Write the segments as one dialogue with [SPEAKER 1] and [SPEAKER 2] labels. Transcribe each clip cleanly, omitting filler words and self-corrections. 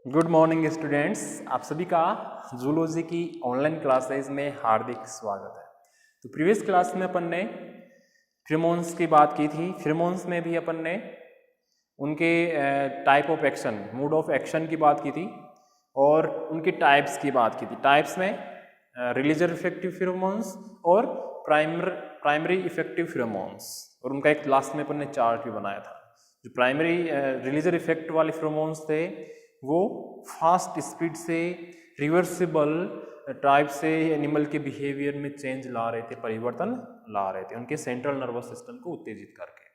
[SPEAKER 1] Good morning students, आप सभी का जूलॉजी की ऑनलाइन क्लासेज में हार्दिक स्वागत है। तो प्रीवियस क्लास में अपन ने फेरोमोन्स की बात की थी। फेरोमोन्स में भी अपन ने उनके type of action, mode of action की बात की थी और उनके टाइप्स की बात की थी। टाइप्स में रिलीजर इफेक्टिव फेरोमोन्स और प्राइमरी इफेक्टिव फेरोमोन्स, और उनका एक लास्ट में अपन ने चार्ट भी बनाया था। जो प्राइमरी रिलीजर इफेक्ट वाले फेरोमोन्स थे वो फास्ट स्पीड से रिवर्सिबल टाइप से एनिमल के बिहेवियर में चेंज ला रहे थे, परिवर्तन ला रहे थे उनके सेंट्रल नर्वस सिस्टम को उत्तेजित करके।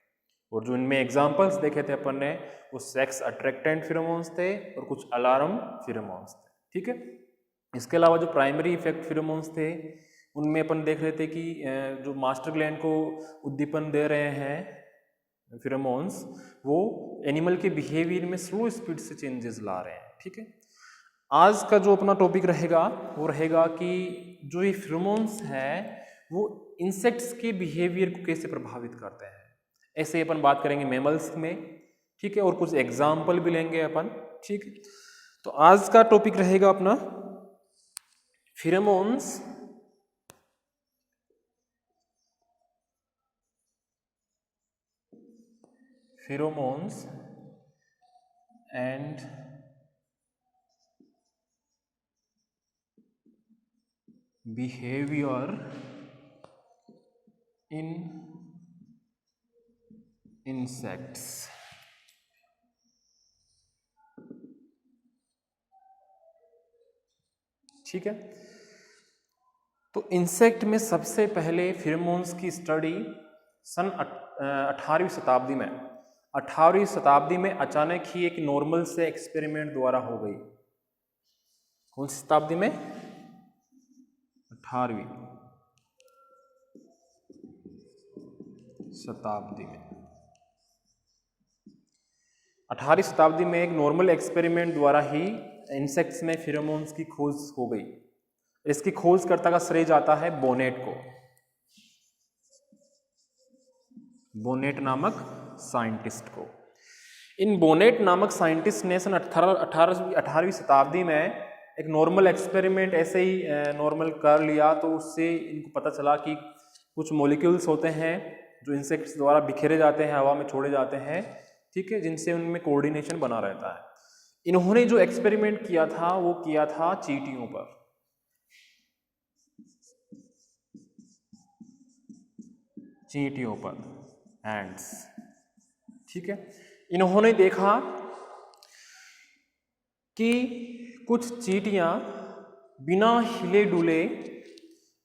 [SPEAKER 1] और जो इनमें एग्जांपल्स देखे थे अपन ने, वो सेक्स अट्रैक्टेंट फेरोमोन्स थे और कुछ अलार्म फेरोमोन्स थे। ठीक है। इसके अलावा जो प्राइमरी इफेक्ट फेरोमोन्स थे उनमें अपन देख रहे थे कि जो मास्टर ग्लैंड को उद्दीपन दे रहे हैं फेरोमोन्स, वो एनिमल के बिहेवियर में स्लो स्पीड से चेंजेस ला रहे हैं। ठीक है। आज का जो अपना टॉपिक रहेगा वो रहेगा कि जो ये फेरोमोन्स हैं वो इंसेक्ट्स के बिहेवियर को कैसे प्रभावित करते हैं। ऐसे अपन बात करेंगे मैमल्स में। ठीक है। और कुछ एग्जाम्पल भी लेंगे अपन। ठीक है। तो आज का टॉपिक रहेगा अपना pheromones and behaviour in insects. ठीक है। तो इंसेक्ट में सबसे पहले फेरोमोन्स की स्टडी सन 18वीं शताब्दी में अचानक ही एक नॉर्मल से एक्सपेरिमेंट द्वारा हो गई। कौन सी शताब्दी में? 18वीं शताब्दी में। 18वीं शताब्दी में एक नॉर्मल एक्सपेरिमेंट द्वारा ही इंसेक्ट्स में फेरोमोन्स की खोज हो गई। इसकी खोजकर्ता का श्रेय जाता है बोनेट को। बोनेट नामक साइंटिस्ट को। इन बोनेट नामक साइंटिस्ट ने सन 18वीं शताब्दी में एक नॉर्मल एक्सपेरिमेंट ऐसे ही नॉर्मल कर लिया, तो उससे इनको पता चला कि कुछ मॉलिक्यूल्स होते हैं जो इंसेक्ट्स द्वारा बिखेरे जाते हैं, हवा में छोड़े जाते हैं। ठीक है। जिनसे उनमें कोऑर्डिनेशन बना रहता है। इन्होंने जो एक्सपेरिमेंट किया था वो किया था चींटियों पर। चींटियों पर, एंड्स। ठीक है। इन्होंने देखा कि कुछ चींटियां बिना हिले डुले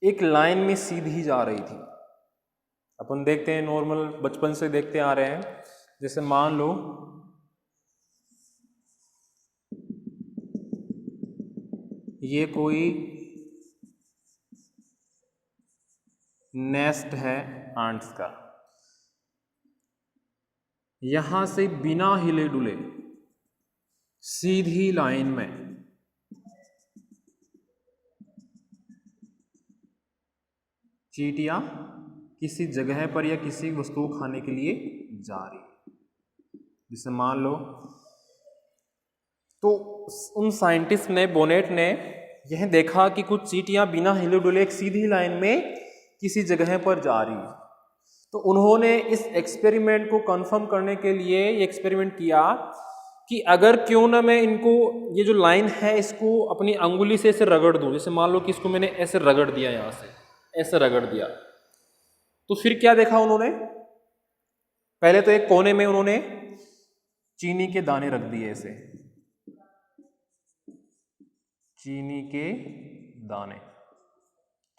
[SPEAKER 1] एक लाइन में सीधी जा रही थी। अपन देखते हैं, नॉर्मल बचपन से देखते आ रहे हैं। जैसे मान लो ये कोई नेस्ट है एंट्स का, यहां से बिना हिले डुले सीधी लाइन में चींटियां किसी जगह पर या किसी वस्तु को खाने के लिए जा रही है। जैसे मान लो, तो उन साइंटिस्ट ने, बोनेट ने यह देखा कि कुछ चींटियां बिना हिले डुले एक सीधी लाइन में किसी जगह पर जा रही है। तो उन्होंने इस एक्सपेरिमेंट को कंफर्म करने के लिए ये एक्सपेरिमेंट किया कि अगर क्यों ना मैं इनको, ये जो लाइन है इसको अपनी अंगुली से ऐसे रगड़ दूं। जैसे मान लो कि इसको मैंने ऐसे रगड़ दिया, यहां से ऐसे रगड़ दिया, तो फिर क्या देखा उन्होंने? पहले तो एक कोने में उन्होंने चीनी के दाने रख दिए, ऐसे चीनी के दाने।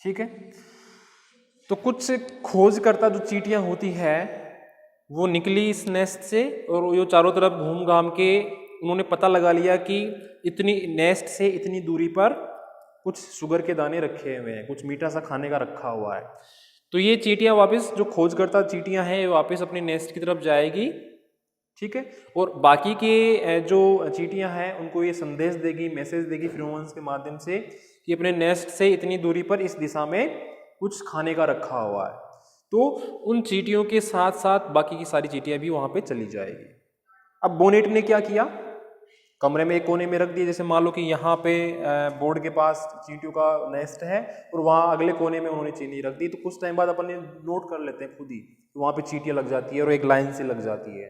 [SPEAKER 1] ठीक है। तो कुछ खोजकर्ता जो चींटियां होती है वो निकली इस नेस्ट से, और वो चारों तरफ घूम घाम के उन्होंने पता लगा लिया कि इतनी नेस्ट से इतनी दूरी पर कुछ शुगर के दाने रखे हुए हैं, कुछ मीठा सा खाने का रखा हुआ है। तो ये चींटियां वापस, जो खोजकर्ता चींटियां हैं, वापस अपने नेस्ट की तरफ जाएगी। ठीक है। और बाकी के जो चींटियां हैं उनको ये संदेश देगी, मैसेज देगी फेरोमोन्स के माध्यम से कि अपने नेस्ट से इतनी दूरी पर इस दिशा में कुछ खाने का रखा हुआ है। तो उन चींटियों के साथ साथ बाकी की सारी चींटियां भी वहां पे चली जाएगी। अब बोनेट ने क्या किया? कमरे में एक कोने में रख दिए, जैसे मान लो कि यहाँ पे बोर्ड के पास चींटियों का नेस्ट है और वहाँ अगले कोने में उन्होंने चीनी रख दी, तो कुछ टाइम बाद अपन नोट कर लेते हैं खुद ही, तो वहाँ पे चींटियाँ लग जाती है और एक लाइन से लग जाती है।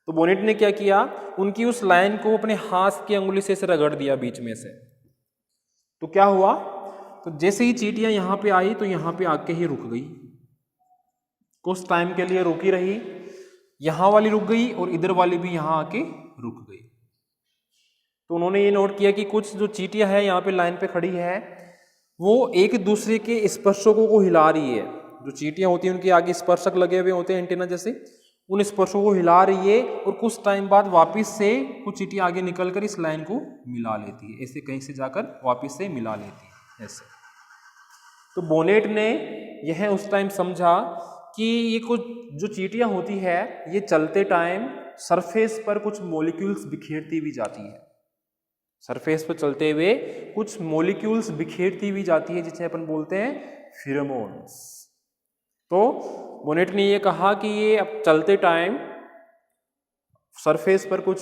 [SPEAKER 1] तो बोनेट ने क्या किया, उनकी उस लाइन को अपने हाथ की अंगुली से रगड़ दिया बीच में से। तो क्या हुआ, तो जैसे ही चींटियाँ यहाँ पे आई तो यहाँ पे आके ही रुक गई, कुछ टाइम के लिए रुकी रही, यहाँ वाली रुक गई और इधर वाली भी यहाँ आके रुक गई। तो उन्होंने ये नोट किया कि कुछ जो चींटियां है यहाँ पे लाइन पे खड़ी है वो एक दूसरे के स्पर्शकों को हिला रही है। जो चींटियां होती हैं उनके आगे स्पर्शक लगे हुए होते हैं एंटीना जैसे, उन स्पर्शों को हिला रही है और कुछ टाइम बाद वापस से कुछ चींटियां आगे निकलकर इस लाइन को मिला लेती है, ऐसे कहीं से जाकर वापस से मिला लेती है ऐसे। तो बोनेट ने यह उस टाइम समझा कि ये कुछ जो चींटियां होती है ये चलते टाइम सरफेस पर कुछ मॉलिक्यूल्स बिखेरती भी जाती है, सरफेस पर चलते हुए कुछ मॉलिक्यूल्स बिखेरती भी जाती है, जिसे अपन बोलते हैं फिरोमोन्स। तो बोनेट ने ये कहा कि ये अब चलते टाइम सरफेस पर कुछ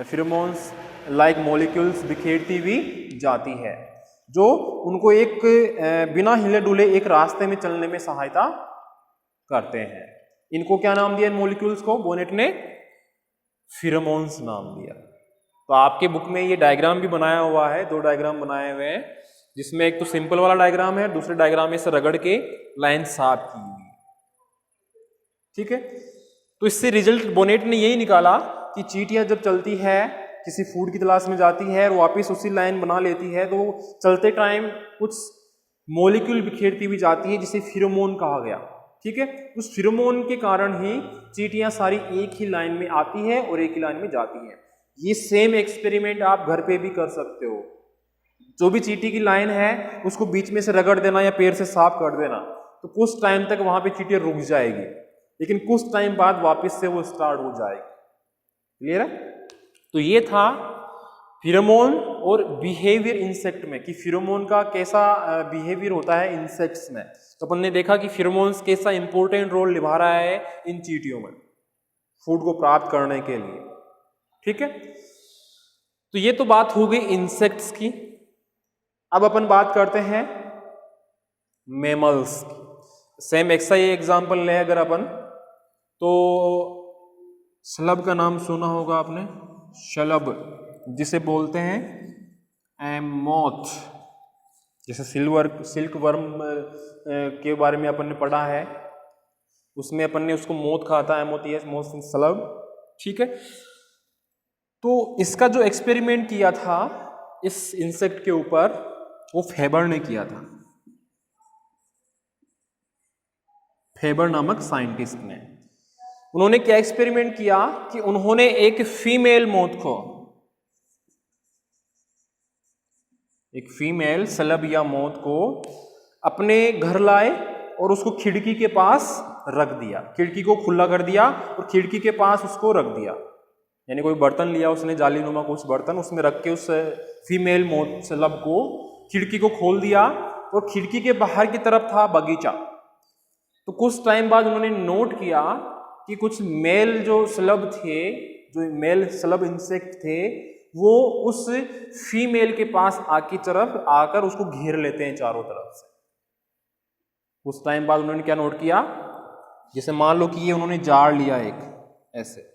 [SPEAKER 1] फिरोमोन्स लाइक मॉलिक्यूल्स बिखेरती भी जाती है, जो उनको एक बिना हिले डुले एक रास्ते में चलने में सहायता करते हैं। इनको क्या नाम दिया इन मॉलिक्यूल्स को, बोनेट ने फिरोमोन्स नाम दिया। तो आपके बुक में ये डायग्राम भी बनाया हुआ है, दो डायग्राम बनाए हुए हैं, जिसमें एक तो सिंपल वाला डायग्राम है, दूसरे डायग्राम में से रगड़ के लाइन साफ की हुई, ठीक है। तो इससे रिजल्ट बोनेट ने यही निकाला कि चींटियां जब चलती है किसी फूड की तलाश में जाती है और वापस उसी लाइन बना लेती है, तो चलते टाइम कुछ मॉलिक्यूल बिखेरती भी जाती है, जिसे फिरोमोन कहा गया, ठीक है। उस फिरोमोन के कारण ही चींटियां सारी एक ही लाइन में आती है और एक ही लाइन में जाती है। ये सेम एक्सपेरिमेंट आप घर पे भी कर सकते हो। जो भी चींटी की लाइन है उसको बीच में से रगड़ देना या पैर से साफ कर देना, तो कुछ टाइम तक वहां पे चींटियां रुक जाएगी, लेकिन कुछ टाइम बाद वापस से वो स्टार्ट हो जाएगी। क्लियर है? तो ये था फिरोमोन और बिहेवियर इंसेक्ट में, कि फिरोमोन का कैसा बिहेवियर होता है इंसेक्ट्स में। तो अपन ने देखा कि फिरोमोन्स कैसा इंपॉर्टेंट रोल निभा रहा है इन चींटियों में फूड को प्राप्त करने के लिए, ठीक है। तो ये तो बात हो गई इंसेक्ट्स की। अब अपन बात करते हैं मैमल्स की। सेम ऐसा ही एग्जांपल ले अगर अपन, तो शलभ का नाम सुना होगा आपने, शलभ जिसे बोलते हैं मोथ, जैसे सिल्क वर्म के बारे में अपन ने पढ़ा है, उसमें अपन ने उसको मोथ कहा था, एमोथियस मोथ शलभ, ठीक है। तो इसका जो एक्सपेरिमेंट किया था इस इंसेक्ट के ऊपर वो फेबर ने किया था, फेबर नामक साइंटिस्ट ने। उन्होंने क्या एक्सपेरिमेंट किया कि उन्होंने एक फीमेल मोथ को, एक फीमेल शलभ या मोथ को अपने घर लाए और उसको खिड़की के पास रख दिया, खिड़की को खुला कर दिया और खिड़की के पास उसको रख दिया। यानी कोई बर्तन लिया उसने, जालीनुमा कुछ बर्तन, उसमें रख के उस फीमेल मोथ शलभ को खिड़की को खोल दिया और खिड़की के बाहर की तरफ था बगीचा। तो कुछ टाइम बाद उन्होंने नोट किया कि कुछ मेल जो शलभ थे, जो मेल शलभ इंसेक्ट थे, वो उस फीमेल के पास आकी तरफ आकर उसको घेर लेते हैं चारों तरफ से। उस टाइम बाद उन्होंने क्या नोट किया, जैसे मान लो कि ये उन्होंने जार लिया एक ऐसे,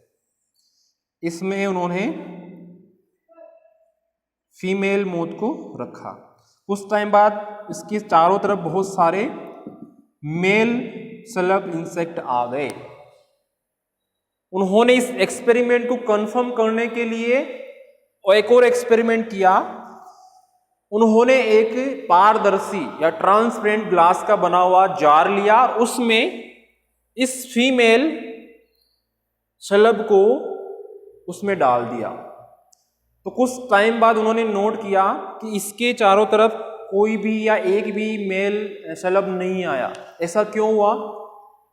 [SPEAKER 1] इसमें उन्होंने फीमेल मोथ को रखा। उस टाइम बाद इसके चारों तरफ बहुत सारे मेल शलभ इंसेक्ट आ गए। उन्होंने इस एक्सपेरिमेंट को कंफर्म करने के लिए और एक और एक्सपेरिमेंट किया। उन्होंने एक पारदर्शी या ट्रांसपेरेंट ग्लास का बना हुआ जार लिया, उसमें इस फीमेल शलभ को उसमें डाल दिया। तो कुछ टाइम बाद उन्होंने नोट किया कि इसके चारों तरफ कोई भी या एक भी मेल शलभ नहीं आया। ऐसा क्यों हुआ?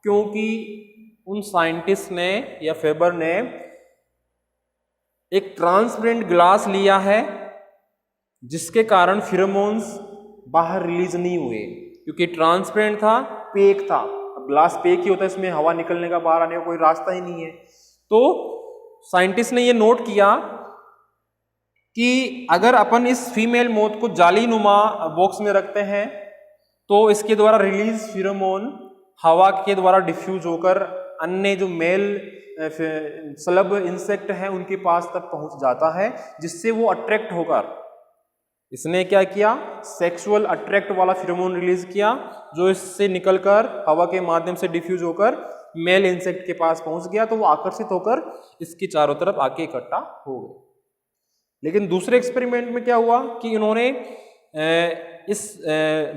[SPEAKER 1] क्योंकि उन साइंटिस्ट ने या फेबर ने एक ट्रांसपेरेंट ग्लास लिया है, जिसके कारण फिरोमोन्स बाहर रिलीज नहीं हुए, क्योंकि ट्रांसपेरेंट था, पेक था। अब ग्लास पेक ही होता है, इसमें हवा निकलने का, बाहर आने का कोई रास्ता ही नहीं है। तो साइंटिस्ट ने ये नोट किया कि अगर अपन इस फीमेल मोथ को जाली नुमा बॉक्स में रखते हैं तो इसके द्वारा रिलीज फिरोमोन हवा के द्वारा डिफ्यूज होकर अन्य जो मेल स्लब इंसेक्ट हैं उनके पास तक पहुंच जाता है, जिससे वो अट्रैक्ट होकर इसने क्या किया, सेक्सुअल अट्रैक्ट वाला फिरोमोन रिलीज किया, जो इससे निकलकर हवा के माध्यम से डिफ्यूज होकर मेल इंसेक्ट के पास पहुंच गया, तो वो आकर्षित होकर इसके चारों तरफ आके इकट्ठा हो गए। लेकिन दूसरे एक्सपेरिमेंट में क्या हुआ कि इन्होंने इस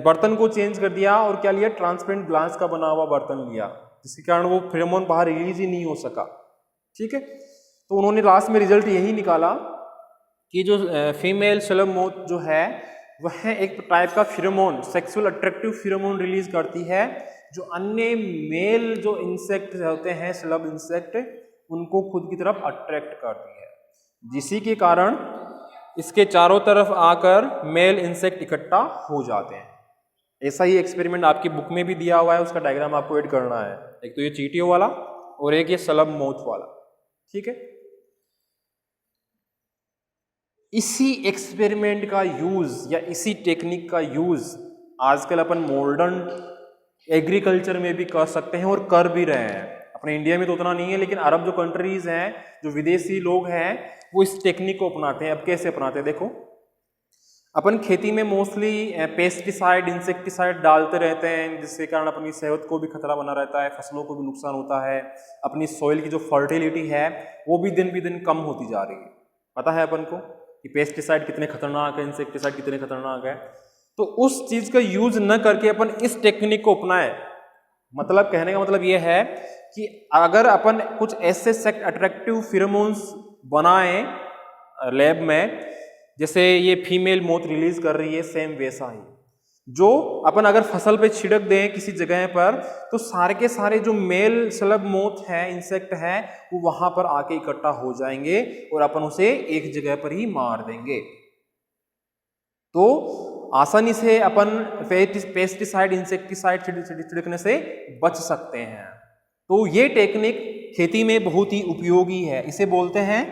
[SPEAKER 1] बर्तन को चेंज कर दिया और क्या लिया, ट्रांसपेरेंट ग्लास का बना हुआ बर्तन लिया, जिसके कारण वो फिरोमोन बाहर रिलीज ही नहीं हो सका। ठीक है, तो उन्होंने लास्ट में रिजल्ट यही निकाला कि जो फीमेल स्लब मोथ जो है वह एक टाइप का फिरोमोन, सेक्सुअल अट्रैक्टिव फिरोमोन रिलीज करती है, जो अन्य मेल जो इंसेक्ट होते हैं स्लब इंसेक्ट उनको खुद की तरफ अट्रैक्ट करती है, जिसी के कारण इसके चारों तरफ आकर मेल इंसेक्ट इकट्ठा हो जाते हैं। ऐसा ही एक्सपेरिमेंट आपकी बुक में भी दिया हुआ है, उसका डायग्राम आपको ऐड करना है। एक तो ये चींटियों वाला और एक ये स्लब मोथ वाला। ठीक है, इसी एक्सपेरिमेंट का यूज या इसी टेक्निक का यूज आजकल अपन मॉडर्न एग्रीकल्चर में भी कर सकते हैं और कर भी रहे हैं। अपने इंडिया में तो उतना नहीं है, लेकिन अरब जो कंट्रीज हैं, जो विदेशी लोग हैं, वो इस टेक्निक को अपनाते हैं। अब कैसे अपनाते हैं देखो, अपन खेती में मोस्टली पेस्टिसाइड इंसेक्टिसाइड डालते रहते हैं, जिसके कारण अपनी सेहत को भी खतरा बना रहता है, फसलों को भी नुकसान होता है, अपनी सॉइल की जो फर्टिलिटी है वो भी दिन भी दिन कम होती जा रही है। पता है अपन को कि पेस्टिसाइड कितने खतरनाक है, इंसेक्टिसाइड कितने खतरनाक है। तो उस चीज का यूज न करके अपन इस टेक्निक को अपनाएं। मतलब कहने का मतलब ये है कि अगर अपन कुछ ऐसे अट्रैक्टिव फिरोमोन्स बनाएं लैब में, जैसे ये फीमेल मोथ रिलीज कर रही है, सेम वैसा ही जो अपन अगर फसल पे छिड़क दें किसी जगह पर, तो सारे के सारे जो मेल स्लब मोथ है, इंसेक्ट है, वो वहां पर आके इकट्ठा हो जाएंगे और अपन उसे एक जगह पर ही मार देंगे। तो आसानी से अपन पेस्टिसाइड इंसेक्टिसाइड छिड़कने से बच सकते हैं। तो ये टेक्निक खेती में बहुत ही उपयोगी है। इसे बोलते हैं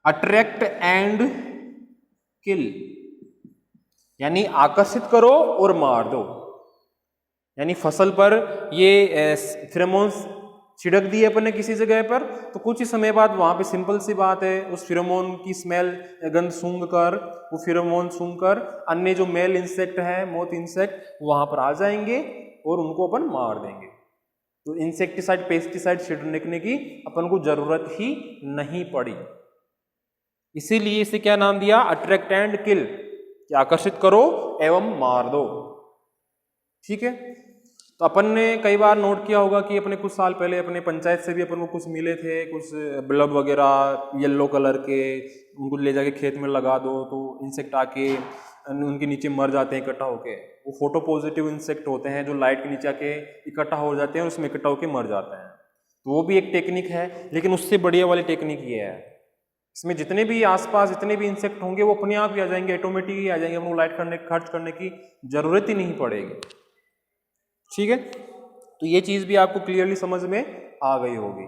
[SPEAKER 1] अट्रैक्ट एंड किल, यानी आकर्षित करो और मार दो। यानी फसल पर ये फिरोमोन्स छिड़क दिए अपन ने किसी जगह पर, तो कुछ ही समय बाद वहां पे सिंपल सी बात है, उस फिरोमोन की स्मेल गंध सूंघ कर, वो फिरोमोन सूंघ कर अन्य जो मेल इंसेक्ट है, मोथ इंसेक्ट, वहां पर आ जाएंगे और उनको अपन मार देंगे। तो इंसेक्टिसाइड पेस्टिसाइड छिड़कने की अपन को जरूरत ही नहीं पड़ी। इसीलिए इसे क्या नाम दिया, अट्रैक्ट एंड किल, कि आकर्षित करो एवं मार दो। ठीक है, तो अपन ने कई बार नोट किया होगा कि अपने कुछ साल पहले अपने पंचायत से भी अपन को कुछ मिले थे, कुछ बल्ब वगैरह येलो कलर के, उनको ले जाके खेत में लगा दो तो इंसेक्ट आके उनके नीचे मर जाते हैं इकट्ठा होके। वो फोटो पॉजिटिव इंसेक्ट होते हैं जो लाइट के नीचे आके इकट्ठा हो जाते हैं और उसमें इकट्ठा होके मर जाते हैं। तो वो भी एक टेक्निक है, लेकिन उससे बढ़िया वाली टेक्निक ये है, इसमें जितने भी आसपास जितने भी इंसेक्ट होंगे वो अपने आप ही आ जाएंगे, ऑटोमेटिक ही आ जाएंगे, उनको लाइट खर्च करने की जरूरत ही नहीं पड़ेगी। ठीक है, तो ये चीज भी आपको क्लियरली समझ में आ गई होगी।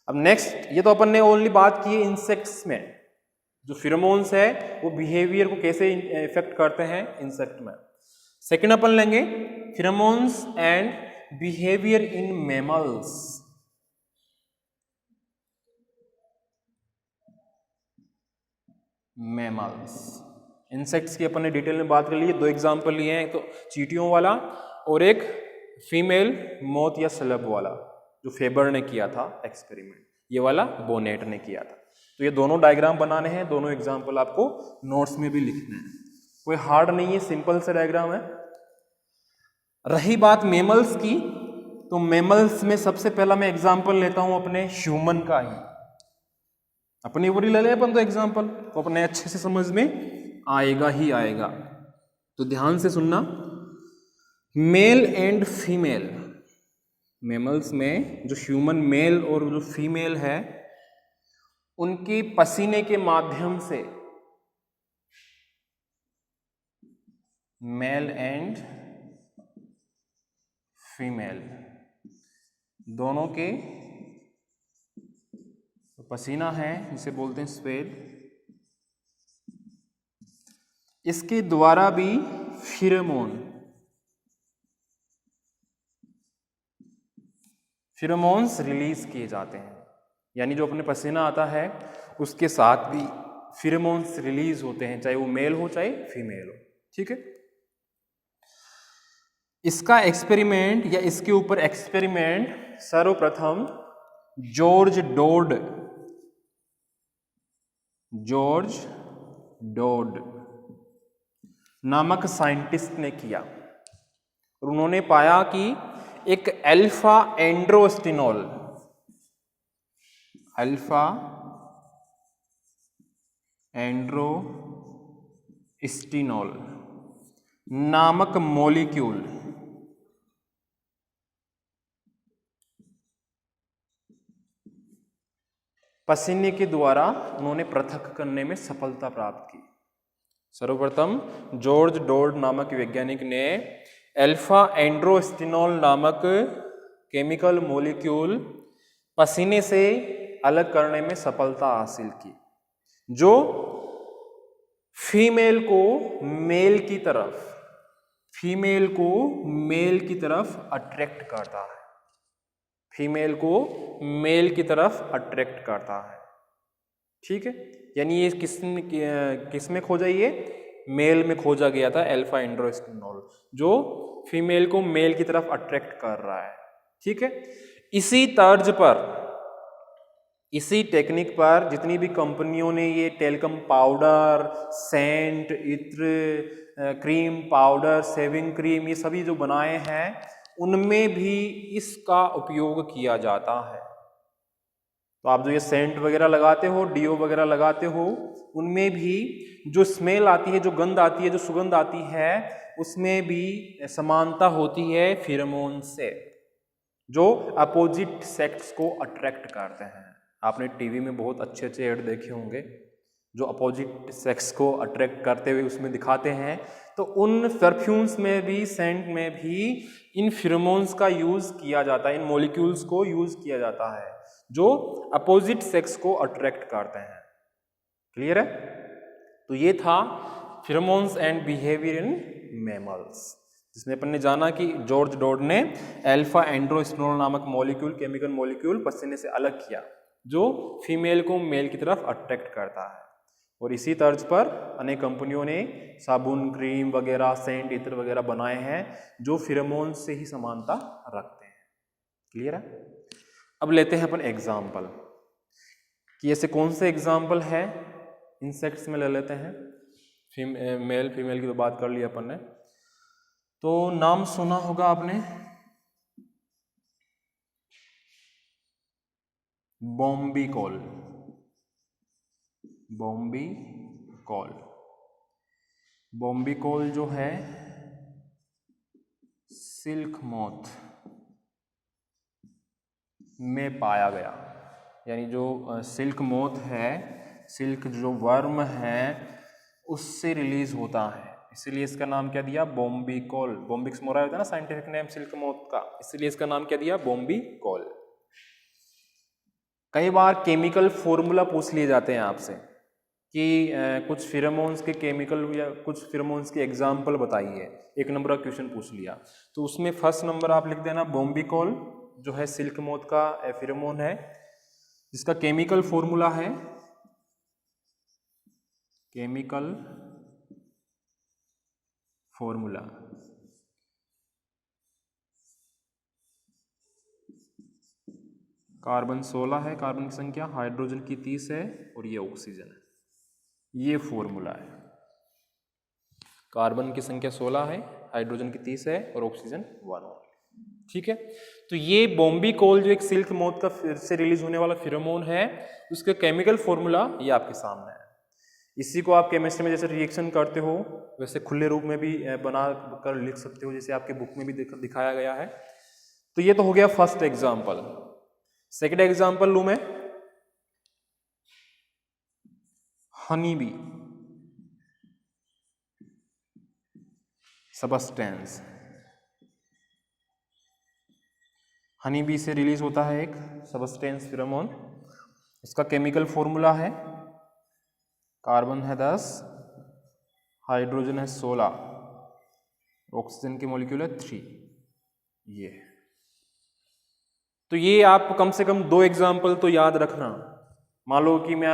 [SPEAKER 1] अब नेक्स्ट, ये तो अपन ने ओनली बात की है इंसेक्ट्स में, जो फिरोमोन्स है वो बिहेवियर को कैसे इफेक्ट करते हैं इंसेक्ट में। सेकंड अपन लेंगे pheromones and behaviour in mammals. Mammals, insects की अपन ने डिटेल में बात कर ली है, दो एग्जांपल लिए हैं, एक तो चींटियों वाला और एक फीमेल मोथ या स्लब वाला, जो फेबर ने किया था एक्सपेरिमेंट, ये वाला बोनेट ने किया था। तो ये दोनों डायग्राम बनाने हैं, दोनों एग्जांपल आपको नोट्स में भी लिखने हैं, कोई हार्ड नहीं है, सिंपल से डायग्राम है। रही बात मैमल्स की, तो मैमल्स में सबसे पहला मैं एग्जांपल लेता हूं अपने ह्यूमन का ही, अपनी ऊपर ही ले लें अपन तो एग्जांपल, तो अपने अच्छे से समझ में आएगा ही आएगा। तो ध्यान से सुनना, मेल एंड फीमेल, मैमल्स में जो ह्यूमन मेल और जो फीमेल है, उनके पसीने के माध्यम से मेल एंड फीमेल दोनों के पसीना है जिसे बोलते हैं स्वेट, इसके द्वारा भी फिरोमोन्स रिलीज किए जाते हैं। यानी जो अपने पसीना आता है उसके साथ भी फिरोमोन्स रिलीज होते हैं, चाहे वो मेल हो चाहे फीमेल हो। ठीक है, इसका एक्सपेरिमेंट या इसके ऊपर एक्सपेरिमेंट सर्वप्रथम जॉर्ज डॉड नामक साइंटिस्ट ने किया और उन्होंने पाया कि एक अल्फा एंड्रोस्टिनोल नामक मॉलिक्यूल पसीने के द्वारा उन्होंने पृथक करने में सफलता प्राप्त की। सर्वप्रथम जॉर्ज डॉड नामक वैज्ञानिक ने अल्फा एंड्रोस्टिनोल नामक केमिकल मॉलिक्यूल पसीने से अलग करने में सफलता हासिल की, जो फीमेल को मेल की तरफ अट्रैक्ट करता है। ठीक है, यानी ये किस में खोजा, ये मेल में खोजा गया था अल्फा एंड्रोस्टिनोल, जो फीमेल को मेल की तरफ अट्रैक्ट कर रहा है। ठीक है, इसी तर्ज पर, इसी टेक्निक पर जितनी भी कंपनियों ने ये टेल्कम पाउडर, सेंट, इत्र, क्रीम पाउडर, शेविंग क्रीम, ये सभी जो बनाए हैं उनमें भी इसका उपयोग किया जाता है। तो आप जो ये सेंट वगैरह लगाते हो, डीओ वगैरह लगाते हो, उनमें भी जो स्मेल आती है, जो गंध आती है, जो सुगंध आती है, उसमें भी समानता होती है फिरोमोन से, जो अपोजिट सेक्स को अट्रैक्ट करते हैं। आपने टीवी में बहुत अच्छे अच्छे ऐड देखे होंगे जो अपोजिट सेक्स को अट्रैक्ट करते हुए उसमें दिखाते हैं। तो उन परफ्यूम्स में भी, सेंट में भी इन फिरोमोन्स का यूज किया जाता है, इन मॉलिक्यूल्स को यूज किया जाता है जो अपोजिट सेक्स को अट्रैक्ट करते हैं। क्लियर है? तो ये था pheromones and behaviour in mammals, जिसमें अपन ने जाना कि जॉर्ज डॉड ने अल्फा एंड्रोस्टिनोल नामक मॉलिक्यूल, केमिकल मॉलिक्यूल पसीने से अलग किया, जो फीमेल को मेल की तरफ अट्रैक्ट करता है। और इसी तर्ज पर अनेक कंपनियों ने साबुन, क्रीम वगैरह, सेंट, इत्र वगैरह बनाए हैं जो फिरोमोन्स से ही समानता रखते हैं। क्लियर है? अब लेते हैं अपन एग्जाम्पल कि ऐसे कौन से एग्जाम्पल है इंसेक्ट्स में ले लेते हैं। मेल फीमेल की तो बात कर ली अपन ने। तो नाम सुना होगा आपने बॉम्बीकॉल। बॉम्बीकॉल जो है सिल्क मोथ में पाया गया, यानी जो सिल्क मोथ है, सिल्क जो वर्म है, उससे रिलीज होता है, इसलिए इसका नाम क्या दिया? बॉम्बीकॉल। बॉम्बिक्स मोरा होता है ना साइंटिफिक नेम सिल्क मोथ का, इसलिए इसका नाम क्या दिया? बॉम्बीकॉल। कई बार केमिकल फॉर्मूला पूछ लिए जाते हैं आपसे कि कुछ फिरोमोन्स के केमिकल या कुछ फिरोमोन्स के एग्जाम्पल बताइए। एक नंबर का क्वेश्चन पूछ लिया तो उसमें फर्स्ट नंबर आप लिख देना बॉम्बीकॉल, जो है सिल्क मोथ का फिरोमोन है, जिसका केमिकल फॉर्मूला है, केमिकल फॉर्मूला कार्बन 16 है, कार्बन की संख्या, हाइड्रोजन की 30 है और ये ऑक्सीजन है। ये फॉर्मूला है, कार्बन की संख्या 16 है, हाइड्रोजन की 30 है और ऑक्सीजन 1। ठीक है, तो ये बॉम्बीकॉल जो एक सिल्क मोथ का फिर से रिलीज होने वाला फिरोमोन है, उसका केमिकल फॉर्मूला ये आपके सामने है। इसी को आप केमिस्ट्री में जैसे रिएक्शन करते हो वैसे खुले रूप में भी बना कर लिख सकते हो, जैसे आपके बुक में भी दिखाया गया है। तो ये तो हो गया फर्स्ट एग्जाम्पल। सेकेंड एग्जाम्पल लूं मैं, honey bee substance. Honey bee से रिलीज होता है एक सबस्टेंस फिरोमोन, इसका केमिकल फॉर्मूला है, कार्बन है 10, हाइड्रोजन है 16, ऑक्सीजन की मॉलिक्यूल है 3। ये तो ये आप कम से कम 2 एग्जाम्पल तो याद रखना। मान लो कि मैं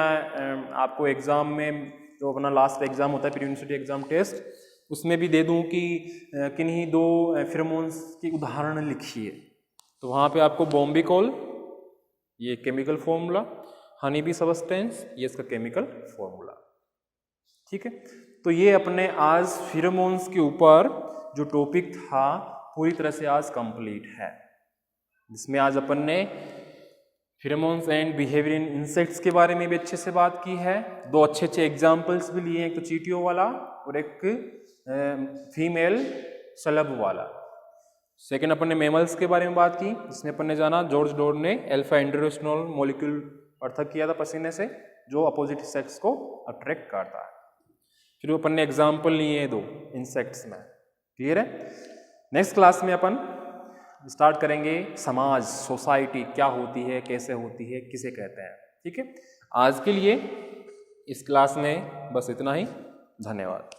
[SPEAKER 1] आपको एग्जाम में जो अपना लास्ट एग्जाम होता है प्री यूनिवर्सिटी एग्जाम टेस्ट, उसमें भी दे दूं कि किन्हीं 2 फेरोमोन्स की उदाहरण लिखिए, तो वहाँ पे आपको बॉम्बिकॉल, ये chemical formula, honey bee substance, ये इसका केमिकल फॉर्मूला। ठीक है, तो ये अपने आज फेरोमोन्स के ऊपर जो टॉपिक था पूरी तरह से आज कंप्लीट है, जिसमें आज अपन ने pheromones and behaviour in insects के बारे में भी अच्छे से बात की है। 2 अच्छे एग्जाम्पल्स भी लिए, एक तो चींटियों वाला और एक फीमेल शलभ वाला। सेकेंड अपन ने मैमल्स के बारे में बात की, जिसमें अपन ने जाना जॉर्ज डॉर्ड ने अल्फा एंड्रोस्टिनोल मॉलिक्यूल पृथक किया था पसीने से, जो अपोजिट सेक्स को अट्रैक्ट करता है। फिर अपन ने एग्जाम्पल लिए 2 इंसेक्ट्स में। क्लियर है? नेक्स्ट क्लास में अपन स्टार्ट करेंगे समाज, सोसाइटी क्या होती है, कैसे होती है, किसे कहते हैं। ठीक है, आज के लिए इस क्लास में बस इतना ही। धन्यवाद।